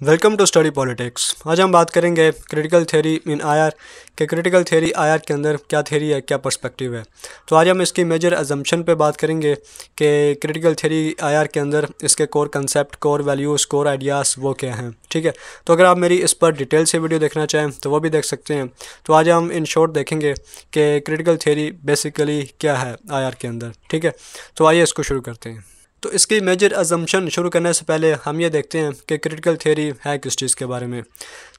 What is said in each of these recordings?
Welcome to study politics. आज हम बात करेंगे क्रिटिकल थ्योरी इन आईआर के क्रिटिकल थ्योरी आईआर के अंदर क्या थ्योरी है, क्या पर्सपेक्टिव है। तो आज हम इसकी मेजर अजम्पशन पे बात करेंगे कि क्रिटिकल थ्योरी आईआर के अंदर इसके core concept, core values, core ideas वो क्या हैं। ठीक है, तो अगर आप मेरी इस पर डिटेल से वीडियो देखना चाहें तो वो भी देख सकते हैं। तो आज हम इन शॉर्ट देखेंगे कि क्रिटिकल थ्योरी बेसिकली क्या है आईआर के अंदर। ठीक है, तो आइए इसको शुरू करते हैं। तो इसकी मेजर अजम्पशन शुरू करने से पहले हम ये देखते हैं कि क्रिटिकल थ्योरी है किस चीज़ के बारे में।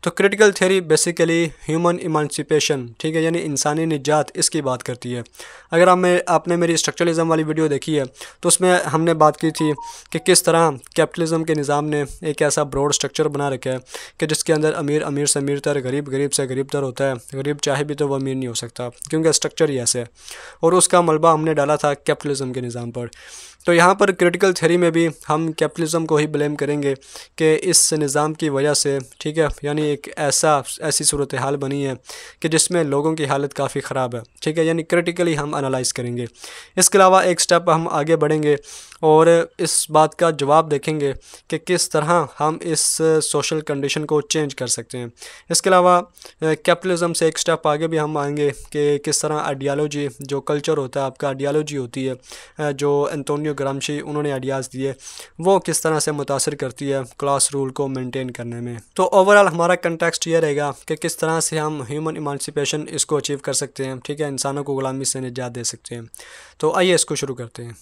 तो क्रिटिकल थ्योरी बेसिकली ह्यूमन इमांसिपेशन, ठीक है, यानी इंसानी निजात, इसकी बात करती है। अगर आपने मेरी स्ट्रक्चरलिज्म वाली वीडियो देखी है तो उसमें हमने बात की थी कि किस तरह कैपिटलिज्म के निज़ाम ने एक ऐसा ब्रॉड स्ट्रक्चर बना रखा है कि जिसके अंदर अमीर अमीर से अमीर तर, गरीब गरीब से गरीब तर होता है। गरीब चाहे भी तो वो अमीर नहीं हो सकता, क्योंकि स्ट्रक्चर ही ऐसे है। और उसका मलबा हमने डाला था कैपिटलिज्म के निज़ाम पर। तो यहाँ पर क्रिटिकल थ्योरी में भी हम कैपिटलिज्म को ही ब्लेम करेंगे कि इस निज़ाम की वजह से, ठीक है, यानी एक ऐसी सूरत हाल बनी है कि जिसमें लोगों की हालत काफ़ी ख़राब है। ठीक है, यानी क्रिटिकली हम एनालाइज करेंगे। इसके अलावा एक स्टेप हम आगे बढ़ेंगे और इस बात का जवाब देखेंगे कि किस तरह हम इस सोशल कंडीशन को चेंज कर सकते हैं। इसके अलावा कैपिटलिज्म से एक स्टेप आगे भी हम आएंगे कि किस तरह आइडियालॉजी, जो कल्चर होता है आपका, आइडियालॉजी होती है जो एंटोनियो ग्रामशी उन्होंने आइडियाज़ दिए, वो किस तरह से मुतासर करती है क्लास रूल को मेंटेन करने में। तो ओवरऑल हमारा कंटेक्स्ट ये रहेगा कि किस तरह से हम ह्यूमन इमांसिपेशन इसको अचीव कर सकते हैं। ठीक है, इंसानों को गुलामी से निजात दे सकते हैं। तो आइए इसको शुरू करते हैं।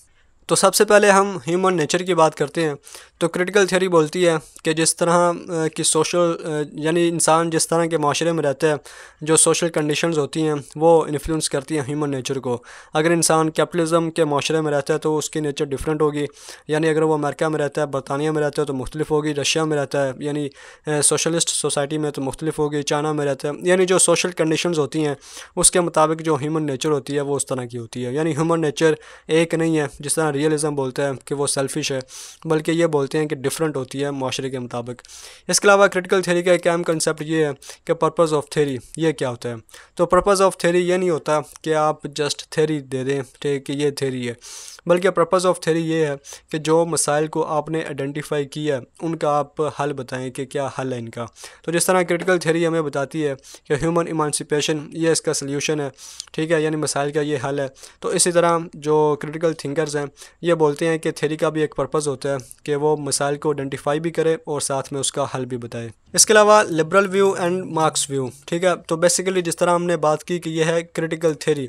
तो सबसे पहले हम ह्यूमन नेचर की बात करते हैं। तो क्रिटिकल थ्योरी बोलती है कि जिस तरह की सोशल यानी इंसान जिस तरह के माशरे में रहता है, जो सोशल कंडीशंस होती हैं वो इन्फ्लुएंस करती हैं ह्यूमन नेचर को। अगर इंसान कैपिटलिज्म के माशरे में रहता है तो उसकी नेचर डिफरेंट होगी, यानी अगर वो अमेरिका में रहता है, बरतानिया में रहता है तो मुख्तलिफ होगी, रशिया में रहता है यानी सोशलिस्ट सोसाइटी में तो मुख्तलिफ होगी, चाइना में रहता है, यानी जो सोशल कंडीशंस होती हैं उसके मुताबिक जो ह्यूमन नेचर होती है वो उस तरह की होती है। यानी ह्यूमन नेचर एक नहीं है जिस तरह रियलिज्म बोलता है कि वो सेल्फिश है, बल्कि ये बोलते हैं कि डिफरेंट होती है माशरे के मुताबिक। इसके अलावा क्रिटिकल थ्योरी का एक अहम कंसेप्ट ये है कि पर्पस ऑफ थ्योरी ये क्या होता है। तो पर्पस ऑफ थ्योरी ये नहीं होता कि आप जस्ट थ्योरी दे दें, ठीक है, ये थ्योरी है, बल्कि पर्पस ऑफ थ्योरी ये है कि जो मसाइल को आपने आइडेंटिफाई किया उनका आप हल बताएं कि क्या हल है इनका। तो जिस तरह क्रिटिकल थ्योरी हमें बताती है कि ह्यूमन इमांसिपेशन ये इसका सल्यूशन है, ठीक है, यानी मसाइल का ये हल है। तो इसी तरह जो क्रिटिकल थिंकर्स हैं ये बोलते हैं कि थ्योरी का भी एक पर्पस होता है कि वो मसाइल को आइडेंटिफाई भी करे और साथ में उसका हल भी बताए। इसके अलावा liberal view and marks view, ठीक है, तो बेसिकली जिस तरह हमने बात की कि यह है क्रिटिकल थ्योरी।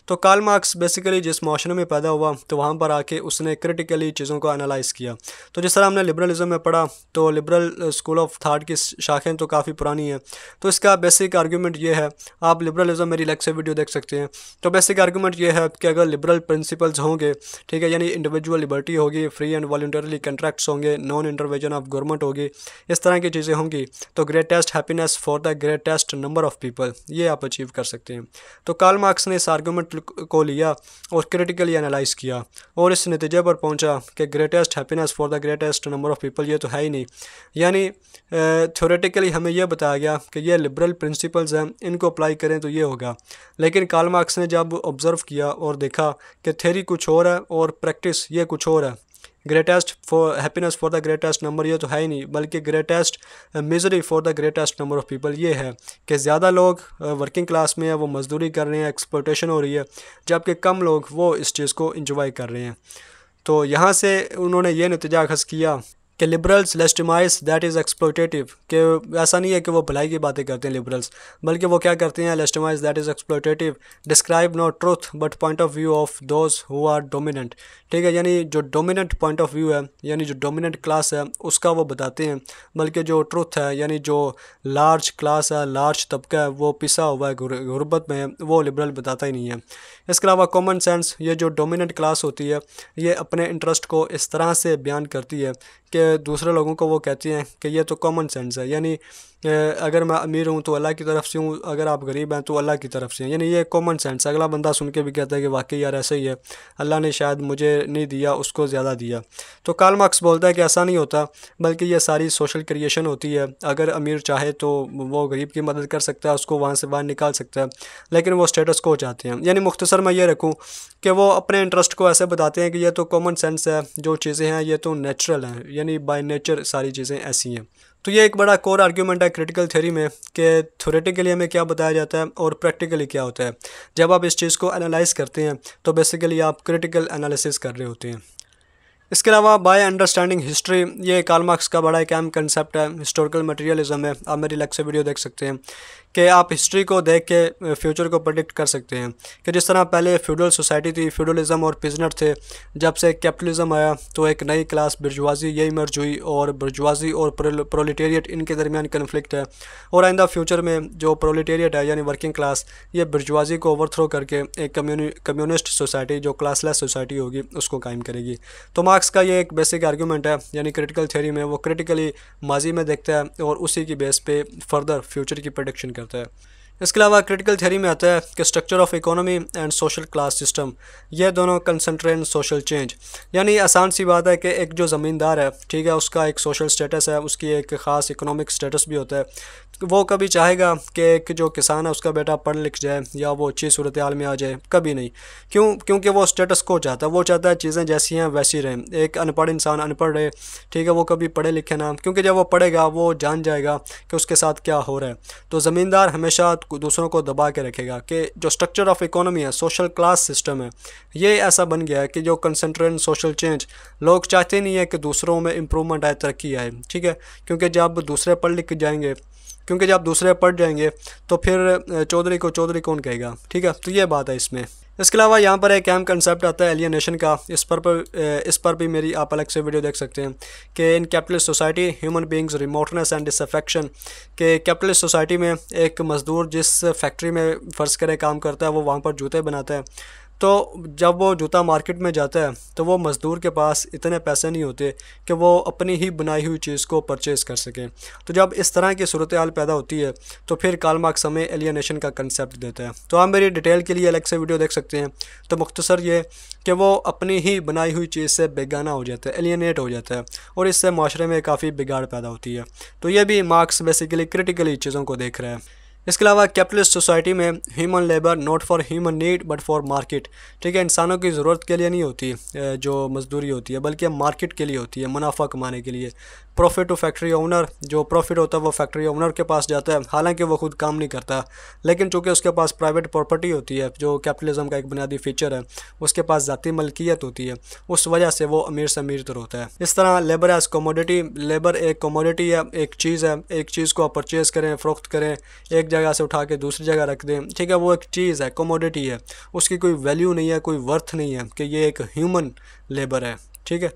तो कार्ल मार्क्स बेसिकली जिस माशरे में पैदा हुआ तो वहाँ पर आके उसने क्रिटिकली चीज़ों को एनालाइज किया। तो जिस तरह हमने लिबरलिज्म में पढ़ा तो लिबरल स्कूल ऑफ थाट की शाखें तो काफ़ी पुरानी हैं। तो इसका बेसिक आर्गूमेंट ये है, आप लिबरलिज्म मेरी लेक्चर वीडियो देख सकते हैं। तो बेसिक आर्गूमेंट ये है कि अगर लिबरल प्रिंसिपल्स होंगे, ठीक है, यानी इंडिविजुअल लिबर्टी होगी, फ्री एंड वॉलंटरली कॉन्ट्रैक्ट्स होंगे, नॉन इंटरवेंशन ऑफ गवर्नमेंट होगी, इस तरह की चीज़ें होंगी, तो greatest happiness for the greatest number of people ये आप अचीव कर सकते हैं। तो कार्ल मार्क्स ने इस आर्गूमेंट को लिया और क्रिटिकली एनालाइज किया और इस नतीजे पर पहुंचा कि greatest happiness for the greatest number of people ये तो है ही नहीं। यानी थ्योरेटिकली हमें यह बताया गया कि ये लिबरल प्रिंसिपल्स हैं, इनको अप्लाई करें तो ये होगा। लेकिन कार्ल मार्क्स ने जब ऑब्ज़र्व किया और देखा कि थ्योरी कुछ और है और प्रैक्टिस ये कुछ और है, greatest for happiness for the greatest number ये तो है ही नहीं, बल्कि greatest misery for the greatest number of people ये है कि ज़्यादा लोग वर्किंग क्लास में है, वो मजदूरी कर रहे हैं, एक्सप्लॉयटेशन हो रही है, जबकि कम लोग वो इस चीज़ को इंजॉय कर रहे हैं। तो यहाँ से उन्होंने ये नतीजा अखज़ किया कि liberals legitimise that is exploitative, कि ऐसा नहीं है कि वो भलाई की बातें करते हैं लिबरल्स, बल्कि वो क्या करते हैं, legitimize that is exploitative, describe not truth but point of view of those who are dominant. ठीक है, यानी जो डोमिनेंट पॉइंट ऑफ व्यू है, यानी जो डोमिनेंट क्लास है उसका वो बताते हैं, बल्कि जो ट्रूथ है, यानी जो लार्ज क्लास है, लार्ज तबका है, वो पिसा हुआ है, गुर्बत में है, वो लिबरल बताता ही नहीं है। इसके अलावा कॉमन सेंस, ये जो डोमिनेंट क्लास होती है ये अपने इंटरेस्ट को इस तरह से बयान करती है कि दूसरे लोगों को वो कहती हैं कि ये तो कॉमन सेंस है, यानी अगर मैं अमीर हूँ तो अल्लाह की तरफ से हूँ, अगर आप गरीब हैं तो अल्लाह की तरफ से हैं, यानी ये कॉमन सेंस। अगला बंदा सुन के भी कहता है कि वाकई यार ऐसा ही है, अल्लाह ने शायद मुझे नहीं दिया, उसको ज़्यादा दिया। तो कार्ल मार्क्स बोलता है कि ऐसा नहीं होता, बल्कि ये सारी सोशल क्रिएशन होती है। अगर अमीर चाहे तो वो गरीब की मदद कर सकता है, उसको वहाँ से बाहर निकाल सकता है, लेकिन वो स्टेटस को चाहते हैं। यानी मुख्तसर मैं ये रखूँ कि वो अपने इंटरेस्ट को ऐसे बताते हैं कि ये तो कॉमन सेंस है, जो चीज़ें हैं ये तो नेचुरल हैं, यानी बाय नेचर सारी चीज़ें ऐसी हैं। तो ये एक बड़ा कोर आर्ग्यूमेंट है क्रिटिकल थ्योरी में कि थ्योरेटिकली हमें क्या बताया जाता है और प्रैक्टिकली क्या होता है। जब आप इस चीज़ को एनालाइज करते हैं तो बेसिकली आप क्रिटिकल एनालिसिस कर रहे होते हैं। इसके अलावा बाय अंडरस्टैंडिंग हिस्ट्री, ये कार्ल मार्क्स का बड़ा एक अहम कंसेप्ट है, हिस्टोरिकल मटेरियलिज्म है। आप मेरी लेक्चर वीडियो देख सकते हैं कि आप हिस्ट्री को देख के फ्यूचर को प्रेडिक्ट कर सकते हैं कि जिस तरह पहले फ्यूडल सोसाइटी थी, फ्यूडलिज्म और पिजनर थे, जब से कैपिटलिज्म आया तो एक नई क्लास बुर्जुआजी ये इमर्ज हुई और बुर्जुआजी और प्रोलेटेरिएट इनके दरमियान कन्फ्लिक्ट है। और आइंदा फ्यूचर में जो प्रोलेटेरिएट है यानी वर्किंग क्लास, ये बुर्जुआजी को ओवरथ्रो करके एक कम्युनिस्ट सोसाइटी जो क्लासलेस सोसाइटी होगी उसको कायम करेगी। तो मार्क्स का ये एक बेसिक आर्गूमेंट है, यानी क्रिटिकल थ्योरी में वो क्रिटिकली माजी में देखता है और उसी की बेस पे फर्दर फ्यूचर की प्रेडिक्शन करता है। इसके अलावा क्रिटिकल थ्योरी में आता है कि structure of economy and social class system, ये दोनों कंसंट्रेट इन सोशल चेंज। यानी आसान सी बात है कि एक जो ज़मींदार है, ठीक है, उसका एक सोशल स्टेटस है, उसकी एक ख़ास इकोनॉमिक स्टेटस भी होता है। वो कभी चाहेगा कि एक जो किसान है उसका बेटा पढ़ लिख जाए या वो अच्छी सूरत हाल में आ जाए, कभी नहीं। क्योंकि वो स्टेटस को चाहता है, वो चाहता है चीज़ें जैसी हैं वैसी रहें। एक अनपढ़ इंसान अनपढ़ रहे, ठीक है, वो कभी पढ़े लिखे ना, क्योंकि जब वो पढ़ेगा वो जान जाएगा कि उसके साथ क्या हो रहा है। तो ज़मींदार हमेशा दूसरों को दबा के रखेगा कि जो स्ट्रक्चर ऑफ इकोनॉमी है, सोशल क्लास सिस्टम है, ये ऐसा बन गया है कि जो कंसंट्रेट सोशल चेंज, लोग चाहते नहीं है कि दूसरों में इम्प्रूवमेंट आए, तरक्की आए, ठीक है, क्योंकि जब दूसरे पढ़ जाएंगे तो फिर चौधरी को चौधरी कौन कहेगा, ठीक है। तो ये बात है इसमें। इसके अलावा यहाँ पर एक अहम कंसेप्ट आता है एलियनेशन का। इस पर भी मेरी आप अलग से वीडियो देख सकते हैं कि in capitalist society human beings remoteness and disaffection, के कैपिटलिस्ट सोसाइटी में एक मज़दूर जिस फैक्ट्री में फ़र्ज़ करें काम करता है, वो वहाँ पर जूते बनाता है, तो जब वो जूता मार्केट में जाता है तो वो मज़दूर के पास इतने पैसे नहीं होते कि वो अपनी ही बनाई हुई चीज़ को परचेज़ कर सकें। तो जब इस तरह की सूरत हाल पैदा होती है तो फिर कार्ल मार्क्स हमें एलियनेशन का कंसेप्ट देता है। तो आप मेरी डिटेल के लिए अलग से वीडियो देख सकते हैं। तो मुख्तसर ये कि वो अपनी ही बनाई हुई चीज़ से बेगाना हो जाता है, एलियनेट हो जाता है, और इससे माशरे में काफ़ी बिगाड़ पैदा होती है। तो ये भी मार्क्स बेसिकली क्रिटिकली चीज़ों को देख रहा है। इसके अलावा कैपिटलिस्ट सोसाइटी में human labour not for human need but for market, ठीक है, इंसानों की ज़रूरत के लिए नहीं होती जो मजदूरी होती है, बल्कि मार्केट के लिए होती है, मुनाफा कमाने के लिए। प्रॉफिट टू फैक्ट्री ओनर, जो प्रॉफिट होता है वो फैक्ट्री ओनर के पास जाता है, हालांकि वो खुद काम नहीं करता, लेकिन चूंकि उसके पास प्राइवेट प्रॉपर्टी होती है, जो कैपिटलिज्म का एक बुनियादी फीचर है, उसके पास ज़ाती मलकियत होती है, उस वजह से वो अमीर से अमीर तर होता है। इस तरह लेबर एज कमोडिटी, लेबर एक कमोडिटी है, एक चीज़ है, एक चीज़ को आप परचेज़ करें, फ़रोख्त करें, एक जगह से उठा के दूसरी जगह रख दें, ठीक है, वो एक चीज़ है, कमोडिटी है, उसकी कोई वैल्यू नहीं है, कोई वर्थ नहीं है कि ये एक ह्यूमन लेबर है, ठीक है।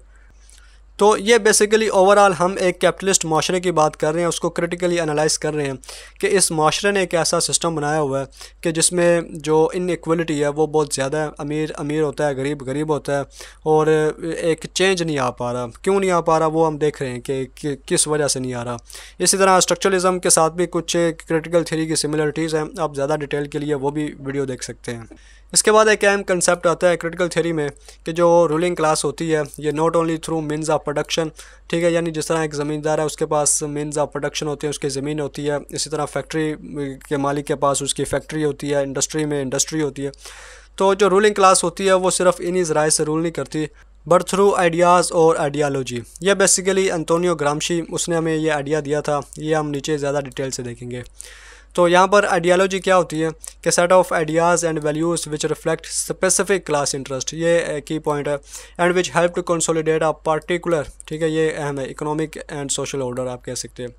तो ये बेसिकली ओवरऑल हम एक कैपिटलिस्ट माशरे की बात कर रहे हैं, उसको क्रिटिकली एनालाइज कर रहे हैं कि इस माशरे ने एक ऐसा सिस्टम बनाया हुआ है कि जिसमें जो इनइक्वलिटी है वो बहुत ज़्यादा है, अमीर अमीर होता है, गरीब गरीब होता है, और एक चेंज नहीं आ पा रहा। क्यों नहीं आ पा रहा वो हम देख रहे हैं कि किस वजह से नहीं आ रहा। इसी तरह स्ट्रक्चरलिज्म के साथ भी कुछ क्रिटिकल थ्योरी की सिमिलरिटीज़ हैं, आप ज़्यादा डिटेल के लिए वो भी वीडियो देख सकते हैं। इसके बाद एक अहम कंसेप्ट आता है क्रिटिकल थ्योरी में कि जो रूलिंग क्लास होती है ये not only through means of production, ठीक है, यानी जिस तरह एक ज़मींदार है उसके पास मीन्स ऑफ प्रोडक्शन होते हैं, उसकी ज़मीन होती है, इसी तरह फैक्ट्री के मालिक के पास उसकी फैक्ट्री होती है, इंडस्ट्री में इंडस्ट्री होती है। तो जो रूलिंग क्लास होती है वो सिर्फ इन्हीं ज़राए से रूल नहीं करती बट थ्रू आइडियाज़ और आइडियालॉजी। यह बेसिकली एंटोनियो ग्रामशी, उसने हमें ये आइडिया दिया था, ये हम नीचे ज़्यादा डिटेल से देखेंगे। तो यहाँ पर आइडियालॉजी क्या होती है कि set of ideas and values which reflect specific class interest, ये की पॉइंट है, and which help to consolidate a particular, ठीक है, ये अहम है, इकोनॉमिक एंड सोशल ऑर्डर आप कह सकते हैं।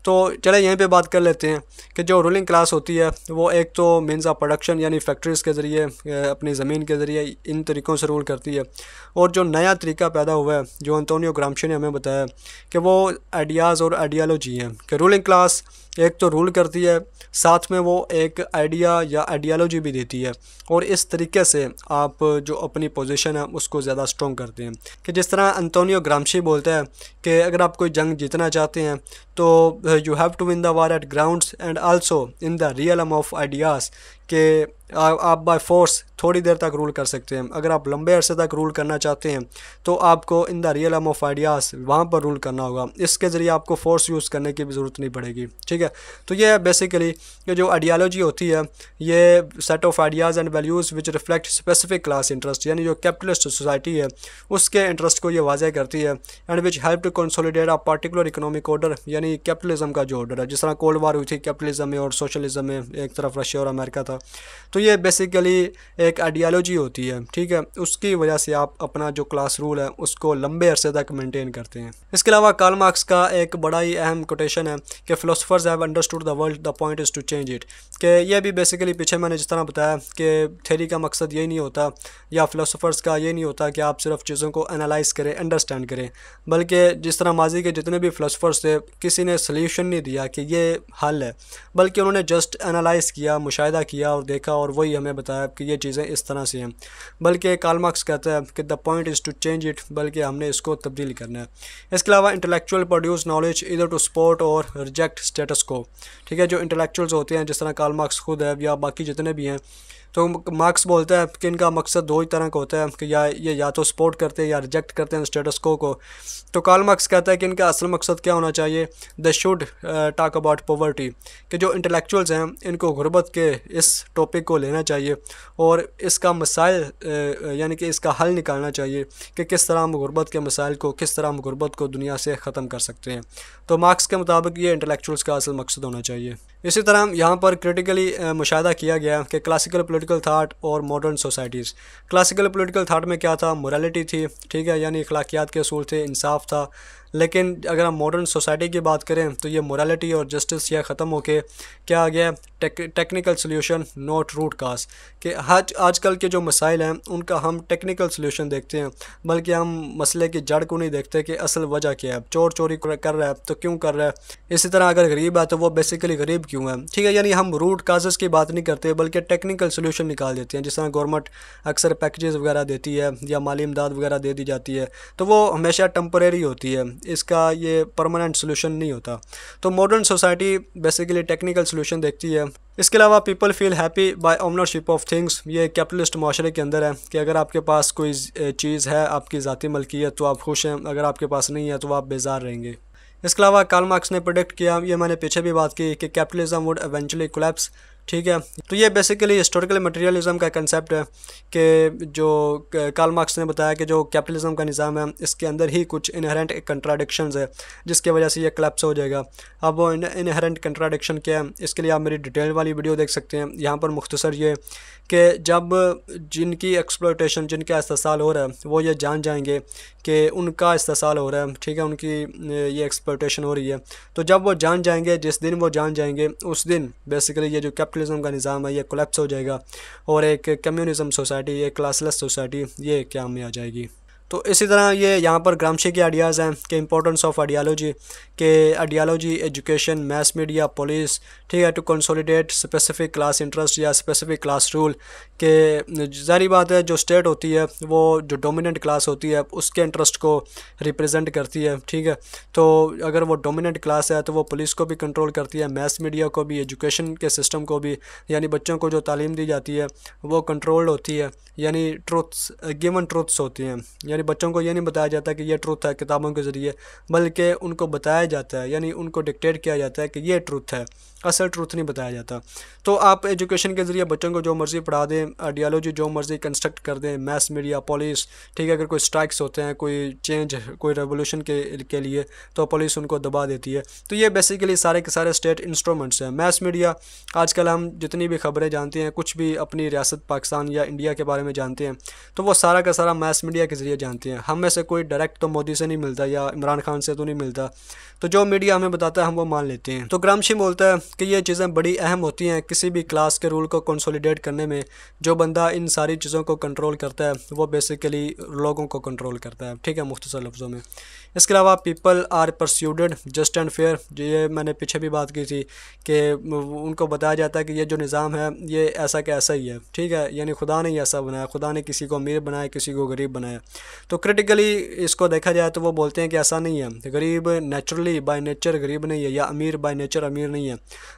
तो चले यहीं पे बात कर लेते हैं कि जो रूलिंग क्लास होती है वो एक तो मीन्स ऑफ प्रोडक्शन यानी फैक्ट्रीज़ के ज़रिए, अपनी ज़मीन के ज़रिए, इन तरीक़ों से रूल करती है। और जो नया तरीका पैदा हुआ है जो एंटोनियो ग्रामशी ने हमें बताया कि वो आइडियाज़ और आइडियालॉजी है कि रूलिंग क्लास एक तो रूल करती है, साथ में वो एक आइडिया या आइडियालॉजी भी देती है, और इस तरीके से आप जो अपनी पोजीशन है उसको ज़्यादा स्ट्रॉन्ग करते हैं। कि जिस तरह एंटोनियो ग्रामशी बोलता है कि अगर आप कोई जंग जीतना चाहते हैं तो you have to win the war at grounds and also in the realm of ideas, कि आप बाय फोर्स थोड़ी देर तक रूल कर सकते हैं। अगर आप लंबे अरसे तक रूल करना चाहते हैं तो आपको इन द रियलम ऑफ आइडियाज़ वहाँ पर रूल करना होगा। इसके ज़रिए आपको फोर्स यूज़ करने की भी ज़रूरत नहीं पड़ेगी, ठीक है। तो ये बेसिकली ये जो आइडियालॉजी होती है, ये set of ideas and values which reflect specific class interest, यानी जो कैपिटलिस्ट सोसाइटी है उसके इंटरेस्ट को ये वाज़ह करती है, and which help to consolidate a particular economic order, यानी कैपिटलिज्म का जो ऑर्डर है। जिस तरह कोल्ड वार हुई थी कैपिटलिज्म में और सोशलिज्म में, एक तरफ रशिया और अमेरिका था। तो ये बेसिकली एक आइडियालॉजी होती है, ठीक है। उसकी वजह से आप अपना जो क्लास रूल है उसको लंबे अरसे तक मेंटेन करते हैं। इसके अलावा कार्ल मार्क्स का एक बड़ा ही अहम कोटेशन है कि philosophers have understood the world, the point is to change it. कि ये भी बेसिकली पीछे मैंने जिस तरह बताया कि थ्योरी का मकसद यही नहीं होता, या फिलोसफर्स का ये नहीं होता कि आप सिर्फ चीज़ों को एनालाइज करें, अंडरस्टैंड करें, बल्कि जिस तरह माजी के जितने भी फिलोसफर्स थे किसी ने सल्यूशन नहीं दिया कि ये हल है, बल्कि उन्होंने जस्ट एनालाइज किया, मुशाहिदा किया और देखा और वही हमें बताया कि ये चीज़ें इस तरह से हैं। बल्कि कार्ल मार्क्स कहता है कि the point is to change it, बल्कि हमने इसको तब्दील करना है। इसके अलावा intellectual produce knowledge either to support और रिजेक्ट स्टेटस को, ठीक है। जो इंटेलेक्चुअल्स होते हैं जिस तरह कार्ल मार्क्स खुद है या बाकी जितने भी हैं, तो मार्क्स बोलता है कि इनका मकसद दो ही तरह का होता है कि या तो सपोर्ट करते हैं या रिजेक्ट करते हैं स्टेटस को। तो कार्ल मार्क्स कहता है कि इनका असल मकसद क्या होना चाहिए, they should talk about poverty, कि जो इंटेलेक्चुअल्स हैं इनको गुर्बत के इस टॉपिक को लेना चाहिए और इसका मसाइल यानी कि इसका हल निकालना चाहिए कि किस तरह हम गुर्बत के मसाइल को, किस तरह हम गुर्बत को दुनिया से ख़त्म कर सकते हैं। तो मार्क्स के मुताबिक ये इंटेलेक्चुअल्स का असल मकसद होना चाहिए। इसी तरह यहाँ पर क्रिटिकली मुशाहिदा किया गया कि क्लासिकल पॉलिटिकल थाट और modern societies. Classical political thought में क्या था, मोरालिटी थी, ठीक है, यानी अखलाकियात के असूल थे, इंसाफ था। लेकिन अगर हम मॉडर्न सोसाइटी की बात करें तो ये मोरालिटी और जस्टिस यह ख़त्म होके क्या आ गया, technical solution not root cause, कि आजकल के जो मसाइल हैं उनका हम टेक्निकल सोल्यूशन देखते हैं, बल्कि हम मसले की जड़ को नहीं देखते कि असल वजह क्या है। चोर चोरी कर रहा है तो क्यों कर रहा है, इसी तरह अगर गरीब है तो वो बेसिकली गरीब क्यों है, ठीक है। यानी हम रूट काजेज़ की बात नहीं करते बल्कि टेक्निकल सोल्यूशन निकाल देते हैं। जिस तरह गवर्नमेंट अक्सर पैकेजेस वगैरह देती है या माली इमदाद वगैरह दे दी जाती है, तो वो हमेशा टेम्परेरी होती है, इसका ये परमानेंट सोल्यूशन नहीं होता। तो modern society basically technical solution देखती है। इसके अलावा people feel happy by ownership of things, ये कैपिटलिस्ट माशरे के अंदर है कि अगर आपके पास कोई चीज़ है, आपकी ज़ाती मलकियत, तो आप खुश हैं, अगर आपके पास नहीं है तो आप बेजार रहेंगे। इसके अलावा कार्ल मार्क्स ने प्रेडिक्ट किया, ये मैंने पीछे भी बात की, कि कैपिटलिज्म वुड एवेंचुअली कोलैप्स, ठीक है। तो ये बेसिकली हिस्टोरिकल मटेरियलिज्म का कंसेप्ट है कि जो कार्ल मार्क्स ने बताया कि जो कैपिटलिज्म का निज़ाम है इसके अंदर ही कुछ इनहेरेंट कंट्राडिक्शंस है जिसकी वजह से ये कोलैप्स हो जाएगा। अब वो इनहेरेंट कंट्राडिक्शन क्या है, इसके लिए आप मेरी डिटेल वाली वीडियो देख सकते हैं। यहाँ पर मुख्तसर ये कि जब जिनकी एक्सप्लॉयटेशन, जिनका इस्तेसाल हो रहा है, वो ये जान जाएंगे कि उनका इस्तेसाल हो रहा है, ठीक है, उनकी ये एक्सप्लॉयटेशन हो रही है, तो जब वो जान जाएंगे, जिस दिन वो जान जाएंगे उस दिन बेसिकली ये जो कैपिटलिज्म का निज़ाम है ये कोलैप्स हो जाएगा और एक कम्युनिज्म सोसाइटी, एक क्लासलेस सोसाइटी ये क्या में आ जाएगी। तो इसी तरह ये यहाँ पर ग्रामशी के आइडियाज़ हैं कि इंपॉर्टेंस ऑफ आइडियालॉजी, के ideology, education, mass media, police, ठीक है, to consolidate specific class interest या स्पेसिफिक क्लास रूल, के ज़ाहिर बात है जो स्टेट होती है वो जो डोमिनेंट क्लास होती है उसके इंटरेस्ट को रिप्रेजेंट करती है, ठीक है। तो अगर वो डोमिनेंट क्लास है तो वो पुलिस को भी कंट्रोल करती है, मैस मीडिया को भी, एजुकेशन के सिस्टम को भी, यानी बच्चों को जो तालीम दी जाती है वो कंट्रोल्ड होती है, यानी ट्रूथ्स, गिवन ट्रूथ्स होती हैं, यानी बच्चों को ये नहीं बताया जाता कि ये ट्रूथ है किताबों के ज़रिए, बल्कि उनको बताया जाता है, यानी उनको डिक्टेट किया जाता है कि ये ट्रूथ है, असल ट्रूथ नहीं बताया जाता। तो आप एजुकेशन के ज़रिए बच्चों को जो मर्ज़ी पढ़ा दें, आइडियालॉजी जो मर्ज़ी कंस्ट्रक्ट कर दें, मैस मीडिया, पुलिस, ठीक है, अगर कोई स्ट्राइक्स होते हैं, कोई चेंज, कोई रेवोल्यूशन के लिए, तो पुलिस उनको दबा देती है। तो ये बेसिकली सारे के सारे स्टेट इंस्ट्रूमेंट्स हैं। मैस मीडिया, आजकल हम जितनी भी खबरें जानते हैं, कुछ भी अपनी रियासत पाकिस्तान या इंडिया के बारे में जानते हैं, तो वो सारा का सारा मैस मीडिया के ज़रिए जानते हैं। हम में से कोई डायरेक्ट तो मोदी से नहीं मिलता या इमरान खान से तो नहीं मिलता, तो जो मीडिया हमें बताता है हम वो मान लेते हैं। तो ग्रामशी बोलता है कि ये चीज़ें बड़ी अहम होती हैं किसी भी क्लास के रूल को कंसोलिडेट करने में। जो बंदा इन सारी चीज़ों को कंट्रोल करता है वो बेसिकली लोगों को कंट्रोल करता है, ठीक है, मुख्तसर लफ्ज़ों में। इसके अलावा people are persuaded just and fair, जो ये मैंने पीछे भी बात की थी कि उनको बताया जाता है कि ये जो निज़ाम है ये ऐसा का ऐसा ही है, ठीक है, यानी खुदा ने ही ऐसा बनाया, खुदा ने किसी को अमीर बनाया, किसी को गरीब बनाया। तो क्रिटिकली इसको देखा जाए तो वो बोलते हैं कि ऐसा नहीं है, गरीब नेचुरली बाय नेचर गरीब नहीं है या अमीर बाय नेचर अमीर नहीं है,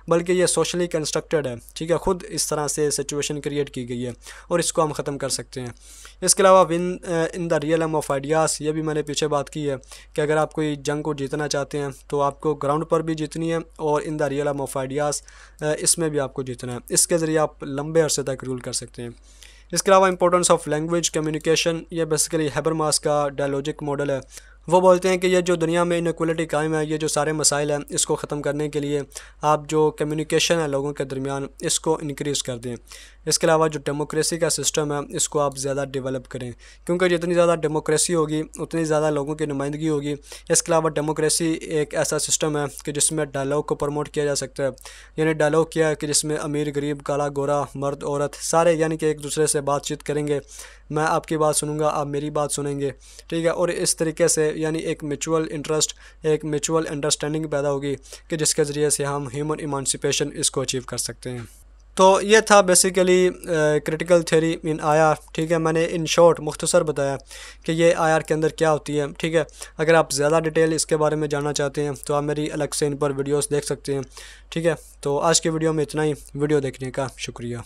बल्कि ये सोशली कंस्ट्रक्टेड है, ठीक है, खुद इस तरह से सिचुएशन क्रिएट की गई है और इसको हम ख़त्म कर सकते हैं। इसके अलावा win in the realm of ideas, ये भी मैंने पीछे बात की है कि अगर आप कोई जंग को जीतना चाहते हैं तो आपको ग्राउंड पर भी जीतनी है और इन द रियलम ऑफ आइडियाज़ इसमें भी आपको जीतना है। इसके ज़रिए आप लंबे अरसे तक रूल कर सकते हैं। इसके अलावा इंपॉर्टेंस ऑफ लैंग्वेज कम्युनिकेशन, ये बेसिकली हैबरमास का डायलॉजिक मॉडल है। वो बोलते हैं कि ये जो दुनिया में इनक्वलिटी कायम है, ये जो सारे मसाइल हैं, इसको ख़त्म करने के लिए आप जो कम्युनिकेशन है लोगों के दरमियान, इसको इंक्रीज़ कर दें। इसके अलावा जो डेमोक्रेसी का सिस्टम है, इसको आप ज़्यादा डेवलप करें, क्योंकि जितनी ज़्यादा डेमोक्रेसी होगी उतनी ज़्यादा लोगों की नुमाइंदगी होगी। इसके अलावा डेमोक्रेसी एक ऐसा सिस्टम है कि जिसमें डायलॉग को प्रमोट किया जा सकता है, यानी डायलॉग किया है कि जिसमें अमीर गरीब काला गोरा मर्द औरत सारे यानी कि एक दूसरे से बातचीत करेंगे, मैं आपकी बात सुनूंगा आप मेरी बात सुनेंगे, ठीक है, और इस तरीके से यानी एक म्यूचुअल इंटरेस्ट, एक म्यूचुअल अंडरस्टैंडिंग पैदा होगी कि जिसके ज़रिए से हम ह्यूमन इमांसिपेशन इसको अचीव कर सकते हैं। तो ये था बेसिकली क्रिटिकल थ्योरी इन आईआर, ठीक है। मैंने इन शॉर्ट मुख्तसर बताया कि ये आईआर के अंदर क्या होती है, ठीक है। अगर आप ज़्यादा डिटेल इसके बारे में जानना चाहते हैं तो आप मेरी अलग से इन पर वीडियोस देख सकते हैं, ठीक है। तो आज की वीडियो में इतना ही, वीडियो देखने का शुक्रिया।